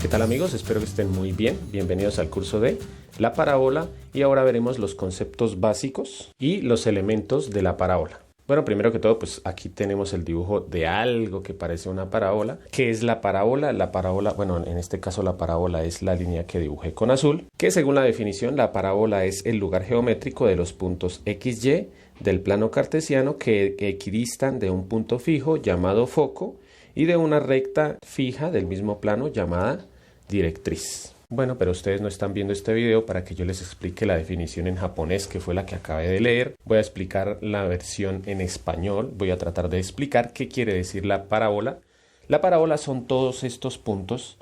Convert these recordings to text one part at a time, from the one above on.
¿Qué tal amigos? Espero que estén muy bien. Bienvenidos al curso de la parábola y ahora veremos los conceptos básicos y los elementos de la parábola. Bueno, primero que todo, pues aquí tenemos el dibujo de algo que parece una parábola. ¿Qué es la parábola? La parábola, bueno, en este caso la parábola es la línea que dibujé con azul, que según la definición, la parábola es el lugar geométrico de los puntos x, y del plano cartesiano que equidistan de un punto fijo llamado foco y de una recta fija del mismo plano llamada directriz. Bueno, pero ustedes no están viendo este video para que yo les explique la definición en japonés, que fue la que acabé de leer. Voy a explicar la versión en español. Voy a tratar de explicar qué quiere decir la parábola. La parábola son todos estos puntos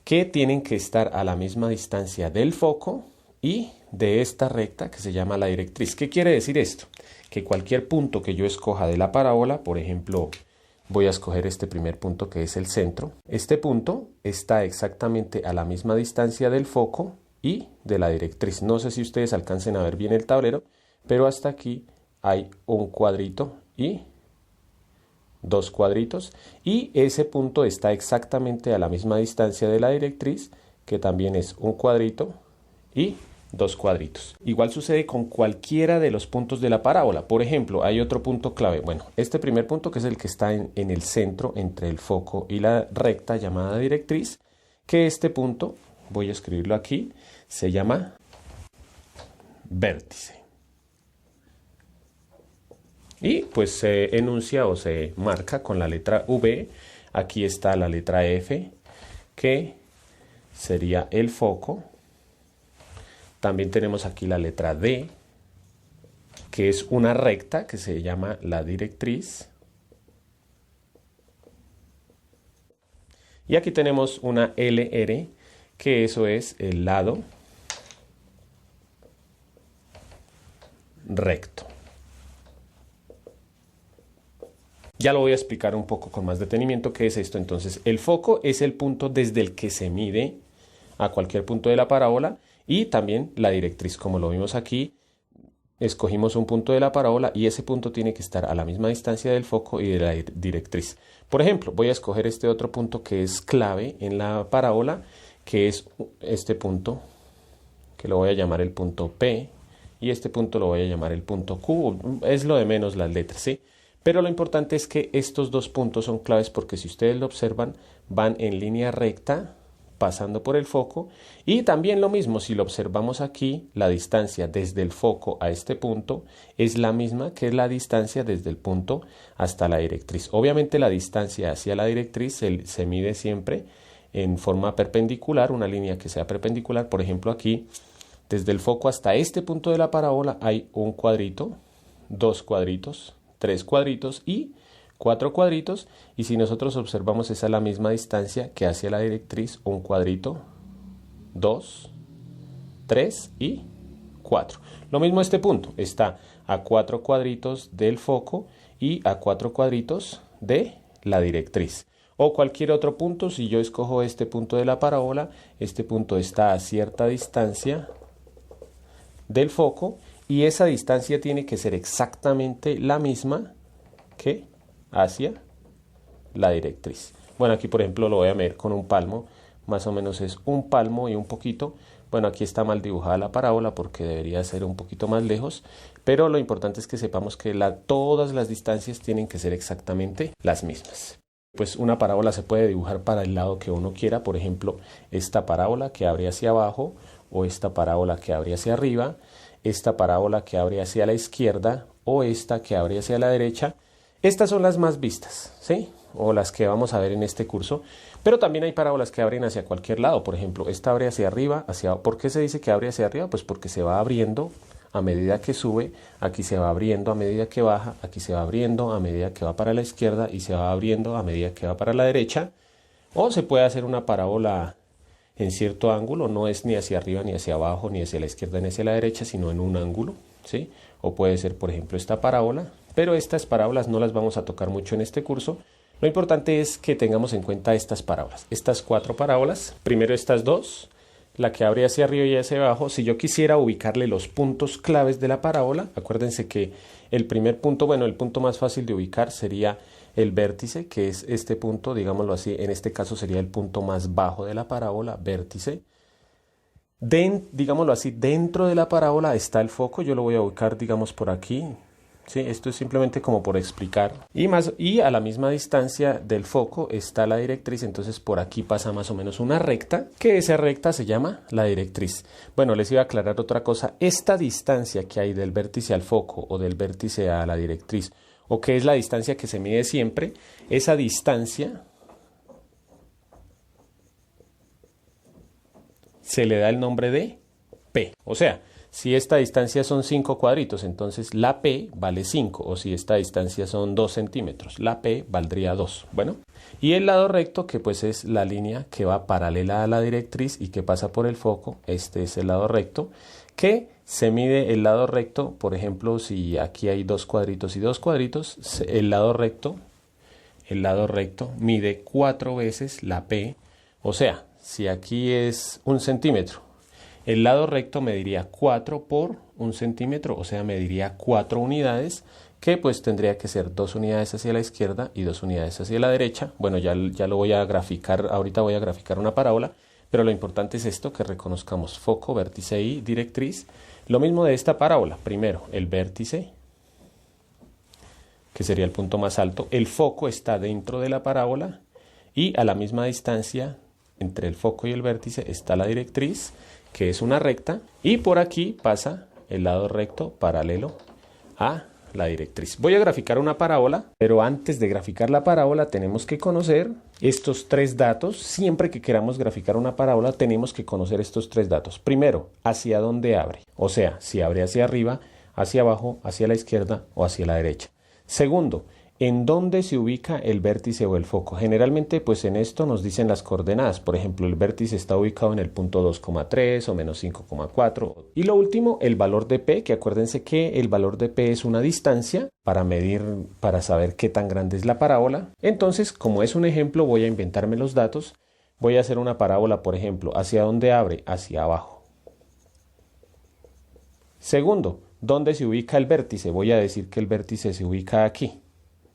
que tienen que estar a la misma distancia del foco y de esta recta que se llama la directriz. ¿Qué quiere decir esto? Que cualquier punto que yo escoja de la parábola, por ejemplo, voy a escoger este primer punto que es el centro. Este punto está exactamente a la misma distancia del foco y de la directriz. No sé si ustedes alcancen a ver bien el tablero, pero hasta aquí hay un cuadrito y dos cuadritos. Y ese punto está exactamente a la misma distancia de la directriz, que también es un cuadrito y dos cuadritos. Igual sucede con cualquiera de los puntos de la parábola. Por ejemplo, hay otro punto clave. Bueno, este primer punto que es el que está en el centro entre el foco y la recta llamada directriz, que este punto, voy a escribirlo aquí, se llama vértice. Y pues se enuncia o se marca con la letra V. Aquí está la letra F, que sería el foco. También tenemos aquí la letra D, que es una recta que se llama la directriz. Y aquí tenemos una LR, que eso es el lado recto. Ya lo voy a explicar un poco con más detenimiento qué es esto. Entonces, el foco es el punto desde el que se mide a cualquier punto de la parábola. Y también la directriz, como lo vimos aquí, escogimos un punto de la parábola y ese punto tiene que estar a la misma distancia del foco y de la directriz. Por ejemplo, voy a escoger este otro punto que es clave en la parábola, que es este punto, que lo voy a llamar el punto P, y este punto lo voy a llamar el punto Q. Es lo de menos las letras, ¿sí? Pero lo importante es que estos dos puntos son claves porque si ustedes lo observan, van en línea recta, pasando por el foco, y también lo mismo, si lo observamos aquí, la distancia desde el foco a este punto es la misma que la distancia desde el punto hasta la directriz. Obviamente la distancia hacia la directriz se mide siempre en forma perpendicular, una línea que sea perpendicular. Por ejemplo, aquí, desde el foco hasta este punto de la parábola hay un cuadrito, dos cuadritos, tres cuadritos y cuatro cuadritos, y si nosotros observamos esa es la misma distancia que hacia la directriz, un cuadrito, dos, tres y cuatro. Lo mismo este punto, está a cuatro cuadritos del foco y a cuatro cuadritos de la directriz. O cualquier otro punto, si yo escojo este punto de la parábola, este punto está a cierta distancia del foco y esa distancia tiene que ser exactamente la misma que hacia la directriz. Bueno, aquí por ejemplo lo voy a medir con un palmo, más o menos es un palmo y un poquito. Bueno, aquí está mal dibujada la parábola porque debería ser un poquito más lejos, pero lo importante es que sepamos que todas las distancias tienen que ser exactamente las mismas. Pues una parábola se puede dibujar para el lado que uno quiera, por ejemplo, esta parábola que abre hacia abajo, o esta parábola que abre hacia arriba, esta parábola que abre hacia la izquierda, o esta que abre hacia la derecha. Estas son las más vistas, ¿sí? O las que vamos a ver en este curso, pero también hay parábolas que abren hacia cualquier lado. Por ejemplo, esta abre hacia arriba, ¿por qué se dice que abre hacia arriba? Pues porque se va abriendo a medida que sube, aquí se va abriendo a medida que baja, aquí se va abriendo a medida que va para la izquierda y se va abriendo a medida que va para la derecha. O se puede hacer una parábola en cierto ángulo, no es ni hacia arriba, ni hacia abajo, ni hacia la izquierda, ni hacia la derecha, sino en un ángulo, ¿sí? O puede ser, por ejemplo, esta parábola, pero estas parábolas no las vamos a tocar mucho en este curso. Lo importante es que tengamos en cuenta estas parábolas, estas cuatro parábolas. Primero estas dos, la que abre hacia arriba y hacia abajo, si yo quisiera ubicarle los puntos claves de la parábola, acuérdense que el primer punto, bueno, el punto más fácil de ubicar sería el vértice, que es este punto, digámoslo así, en este caso sería el punto más bajo de la parábola, vértice. Digámoslo así, dentro de la parábola está el foco, yo lo voy a ubicar, digamos, por aquí. Sí, esto es simplemente como por explicar. Y a la misma distancia del foco está la directriz, entonces por aquí pasa más o menos una recta, que esa recta se llama la directriz. Bueno, les iba a aclarar otra cosa. Esta distancia que hay del vértice al foco o del vértice a la directriz, o que es la distancia que se mide siempre, esa distancia se le da el nombre de P. O sea, si esta distancia son 5 cuadritos, entonces la P vale 5, o si esta distancia son 2 centímetros, la P valdría 2. Bueno, y el lado recto, que pues es la línea que va paralela a la directriz y que pasa por el foco, este es el lado recto, que se mide el lado recto, por ejemplo, si aquí hay 2 cuadritos y 2 cuadritos, el lado recto mide 4 veces la P, o sea, si aquí es 1 centímetro, el lado recto mediría 4 por 1 centímetro, o sea, mediría 4 unidades, que pues tendría que ser 2 unidades hacia la izquierda y 2 unidades hacia la derecha. Bueno, ya lo voy a graficar, ahorita voy a graficar una parábola, pero lo importante es esto, que reconozcamos foco, vértice y directriz. Lo mismo de esta parábola, primero el vértice, que sería el punto más alto, el foco está dentro de la parábola y a la misma distancia entre el foco y el vértice está la directriz, que es una recta, y por aquí pasa el lado recto paralelo a la directriz. Voy a graficar una parábola, pero antes de graficar la parábola tenemos que conocer estos 3 datos. Siempre que queramos graficar una parábola tenemos que conocer estos 3 datos. Primero, hacia dónde abre, o sea, si abre hacia arriba, hacia abajo, hacia la izquierda o hacia la derecha. Segundo, ¿en dónde se ubica el vértice o el foco? Generalmente, pues en esto nos dicen las coordenadas. Por ejemplo, el vértice está ubicado en el punto 2,3 o menos 5,4. Y lo último, el valor de P, que acuérdense que el valor de P es una distancia para medir, para saber qué tan grande es la parábola. Entonces, como es un ejemplo, voy a inventarme los datos. Voy a hacer una parábola, por ejemplo, ¿hacia dónde abre? Hacia abajo. Segundo, ¿dónde se ubica el vértice? Voy a decir que el vértice se ubica aquí.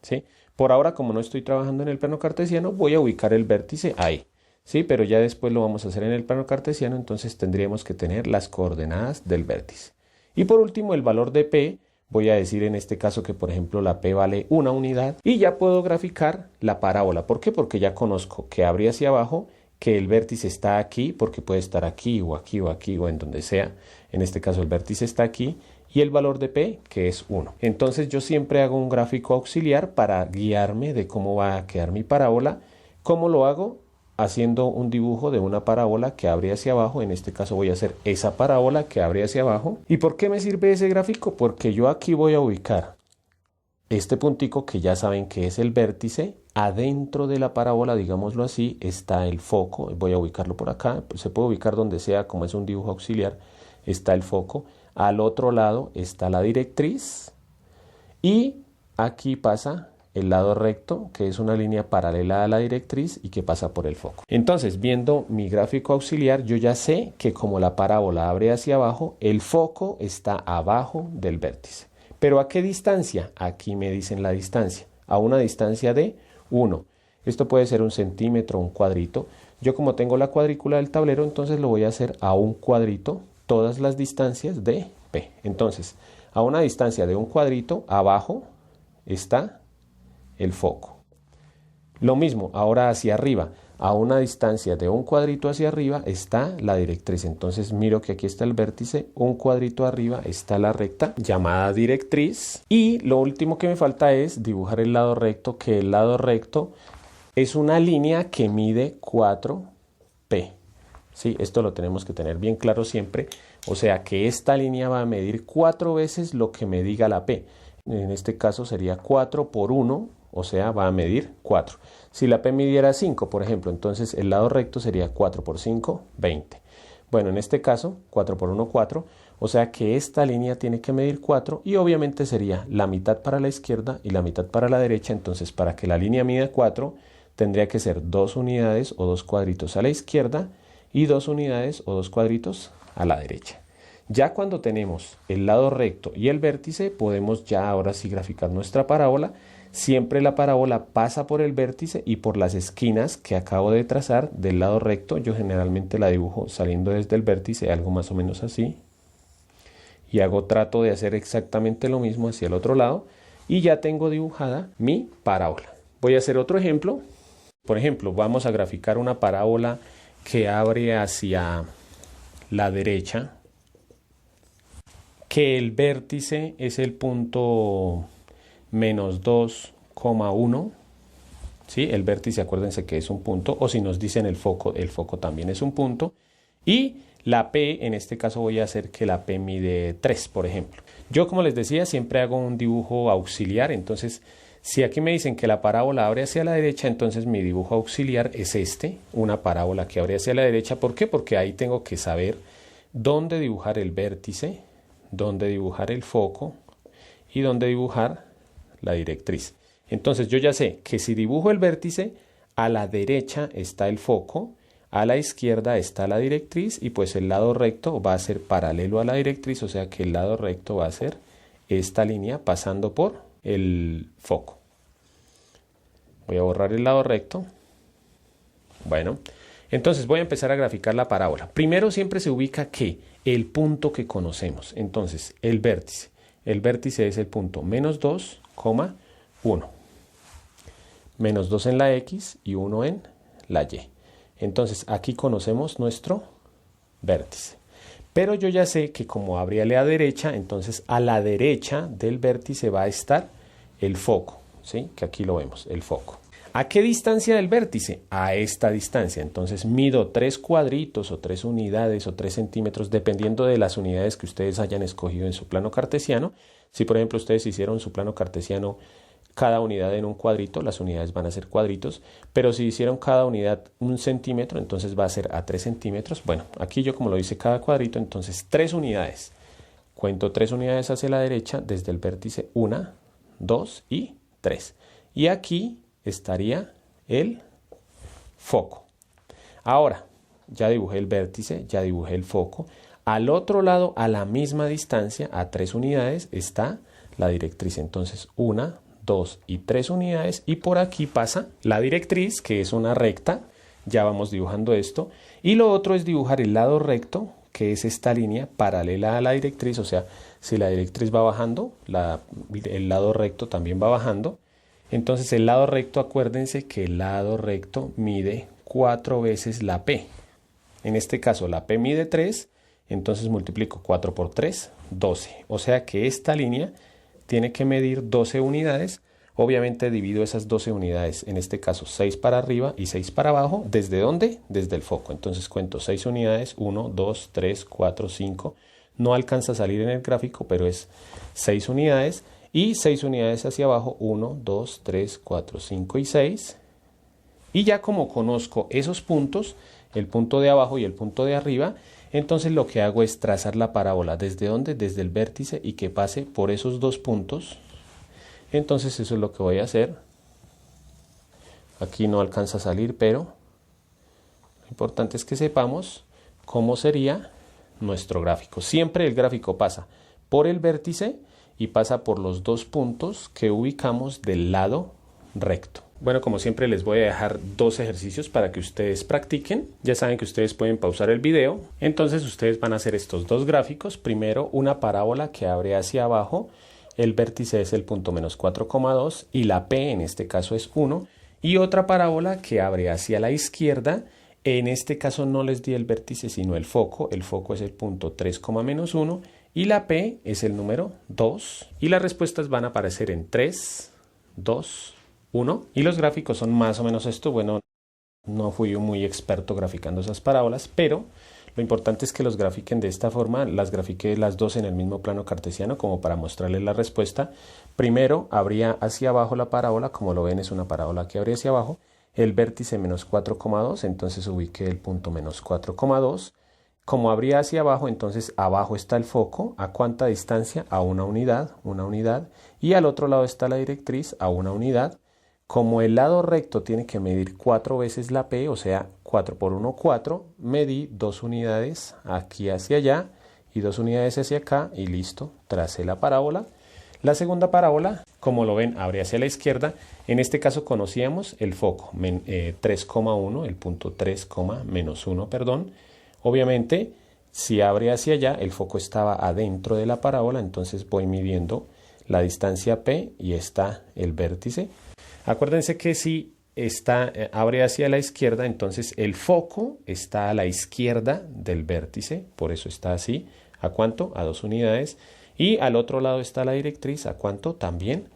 ¿Sí? Por ahora, como no estoy trabajando en el plano cartesiano, voy a ubicar el vértice ahí, ¿sí? Pero ya después lo vamos a hacer en el plano cartesiano, entonces tendríamos que tener las coordenadas del vértice. Y por último, el valor de P, voy a decir en este caso que, por ejemplo, la P vale 1 unidad y ya puedo graficar la parábola. ¿Por qué? Porque ya conozco que abre hacia abajo, que el vértice está aquí, porque puede estar aquí o aquí o aquí o en donde sea. En este caso el vértice está aquí. Y el valor de P, que es 1. Entonces yo siempre hago un gráfico auxiliar para guiarme de cómo va a quedar mi parábola. ¿Cómo lo hago? Haciendo un dibujo de una parábola que abre hacia abajo. En este caso voy a hacer esa parábola que abre hacia abajo. ¿Y por qué me sirve ese gráfico? Porque yo aquí voy a ubicar este puntico que ya saben que es el vértice. Adentro de la parábola, digámoslo así, está el foco. Voy a ubicarlo por acá. Se puede ubicar donde sea, como es un dibujo auxiliar. Está el foco. Al otro lado está la directriz y aquí pasa el lado recto, que es una línea paralela a la directriz y que pasa por el foco. Entonces, viendo mi gráfico auxiliar, yo ya sé que como la parábola abre hacia abajo, el foco está abajo del vértice. ¿Pero a qué distancia? Aquí me dicen la distancia. A una distancia de 1. Esto puede ser 1 centímetro, un cuadrito. Yo como tengo la cuadrícula del tablero, entonces lo voy a hacer a un cuadrito. Todas las distancias de P. Entonces, a una distancia de un cuadrito, abajo está el foco. Lo mismo, ahora hacia arriba, a una distancia de un cuadrito hacia arriba está la directriz. Entonces miro que aquí está el vértice, un cuadrito arriba está la recta llamada directriz. Y lo último que me falta es dibujar el lado recto, que el lado recto es una línea que mide 4P. Sí, esto lo tenemos que tener bien claro siempre. O sea que esta línea va a medir 4 veces lo que me diga la P. En este caso sería 4 por 1, o sea, va a medir 4. Si la P midiera 5, por ejemplo, entonces el lado recto sería 4 por 5, 20. Bueno, en este caso, 4 por 1, 4. O sea que esta línea tiene que medir 4 y obviamente sería la mitad para la izquierda y la mitad para la derecha. Entonces, para que la línea mida 4, tendría que ser 2 unidades o 2 cuadritos a la izquierda y 2 unidades o 2 cuadritos a la derecha. Ya cuando tenemos el lado recto y el vértice, podemos ya ahora sí graficar nuestra parábola. Siempre la parábola pasa por el vértice y por las esquinas que acabo de trazar del lado recto. Yo generalmente la dibujo saliendo desde el vértice, algo más o menos así. Y trato de hacer exactamente lo mismo hacia el otro lado. Y ya tengo dibujada mi parábola. Voy a hacer otro ejemplo. Por ejemplo, vamos a graficar una parábola que abre hacia la derecha, que el vértice es el punto menos 2,1. ¿Sí? El vértice, acuérdense que es un punto, o si nos dicen el foco también es un punto. Y la P, en este caso voy a hacer que la P mide 3, por ejemplo. Yo, como les decía, siempre hago un dibujo auxiliar. Entonces, si aquí me dicen que la parábola abre hacia la derecha, entonces mi dibujo auxiliar es una parábola que abre hacia la derecha. ¿Por qué? Porque ahí tengo que saber dónde dibujar el vértice, dónde dibujar el foco y dónde dibujar la directriz. Entonces yo ya sé que si dibujo el vértice, a la derecha está el foco, a la izquierda está la directriz y pues el lado recto va a ser paralelo a la directriz, o sea que el lado recto va a ser esta línea pasando por el foco. Voy a borrar el lado recto. Bueno, entonces voy a empezar a graficar la parábola. Primero siempre se ubica ¿qué? El punto que conocemos. Entonces, el vértice. El vértice es el punto menos 2,1. Menos 2 en la X y 1 en la Y. Entonces, aquí conocemos nuestro vértice. Pero yo ya sé que como abre a la derecha, entonces a la derecha del vértice va a estar el foco. ¿Sí? Que aquí lo vemos, el foco. ¿A qué distancia del vértice? A esta distancia. Entonces mido 3 cuadritos o 3 unidades o 3 centímetros, dependiendo de las unidades que ustedes hayan escogido en su plano cartesiano. Si por ejemplo ustedes hicieron su plano cartesiano cada unidad en un cuadrito, las unidades van a ser cuadritos, pero si hicieron cada unidad 1 centímetro, entonces va a ser a 3 centímetros. Bueno, aquí yo como lo hice cada cuadrito, entonces 3 unidades. Cuento 3 unidades hacia la derecha, desde el vértice 1, 2 y 3. Y aquí estaría el foco. Ahora, ya dibujé el vértice, ya dibujé el foco. Al otro lado, a la misma distancia, a 3 unidades, está la directriz. Entonces, 1, 2 y 3 unidades. Y por aquí pasa la directriz, que es una recta. Ya vamos dibujando esto. Y lo otro es dibujar el lado recto, que es esta línea paralela a la directriz. O sea, si la directriz va bajando, el lado recto también va bajando. Entonces el lado recto, acuérdense que el lado recto mide 4 veces la P. En este caso la P mide 3, entonces multiplico 4 por 3, 12. O sea que esta línea tiene que medir 12 unidades. Obviamente divido esas 12 unidades, en este caso 6 para arriba y 6 para abajo. ¿Desde dónde? Desde el foco. Entonces cuento 6 unidades, 1, 2, 3, 4, 5. No alcanza a salir en el gráfico, pero es 6 unidades. Y 6 unidades hacia abajo, 1, 2, 3, 4, 5 y 6. Y ya como conozco esos puntos, el punto de abajo y el punto de arriba, entonces lo que hago es trazar la parábola. ¿Desde dónde? Desde el vértice y que pase por esos dos puntos. Entonces eso es lo que voy a hacer. Aquí no alcanza a salir, pero lo importante es que sepamos cómo sería nuestro gráfico. Siempre el gráfico pasa por el vértice y pasa por los dos puntos que ubicamos del lado recto. Bueno, como siempre les voy a dejar 2 ejercicios para que ustedes practiquen. Ya saben que ustedes pueden pausar el video. Entonces ustedes van a hacer estos 2 gráficos. Primero una parábola que abre hacia abajo. El vértice es el punto menos 4,2 y la P en este caso es 1. Y otra parábola que abre hacia la izquierda. En este caso no les di el vértice sino el foco. El foco es el punto 3,-1 y la P es el número 2. Y las respuestas van a aparecer en 3, 2, 1. Y los gráficos son más o menos esto. Bueno, no fui yo muy experto graficando esas parábolas, pero lo importante es que los grafiquen de esta forma. Las grafiqué las 2 en el mismo plano cartesiano como para mostrarles la respuesta. Primero abría hacia abajo la parábola, como lo ven es una parábola que abre hacia abajo. El vértice menos 4,2, entonces ubiqué el punto menos 4,2. Como abría hacia abajo, entonces abajo está el foco. ¿A cuánta distancia? A una unidad. Y al otro lado está la directriz a una unidad. Como el lado recto tiene que medir 4 veces la P, o sea, 4 por 1, 4, medí 2 unidades aquí hacia allá y 2 unidades hacia acá y listo, tracé la parábola. La segunda parábola, como lo ven, abre hacia la izquierda. En este caso conocíamos el foco, 3,1, el punto 3, menos 1, perdón. Obviamente, si abre hacia allá, el foco estaba adentro de la parábola, entonces voy midiendo la distancia P y está el vértice. Acuérdense que si abre hacia la izquierda, entonces el foco está a la izquierda del vértice, por eso está así. ¿A cuánto? A 2 unidades. Y al otro lado está la directriz, ¿a cuánto? También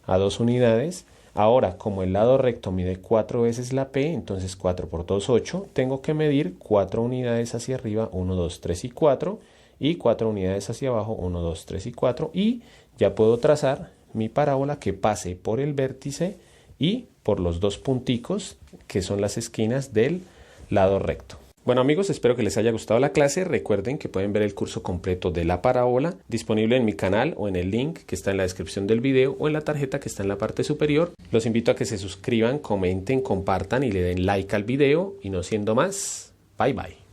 a 2 unidades. Ahora, como el lado recto mide 4 veces la P, entonces 4 por 2, 8, tengo que medir 4 unidades hacia arriba, 1, 2, 3 y 4, y 4 unidades hacia abajo, 1, 2, 3 y 4, y ya puedo trazar mi parábola que pase por el vértice y por los dos punticos que son las esquinas del lado recto. Bueno amigos, espero que les haya gustado la clase. Recuerden que pueden ver el curso completo de la parábola disponible en mi canal o en el link que está en la descripción del video o en la tarjeta que está en la parte superior. Los invito a que se suscriban, comenten, compartan y le den like al video. Y no siendo más, bye bye.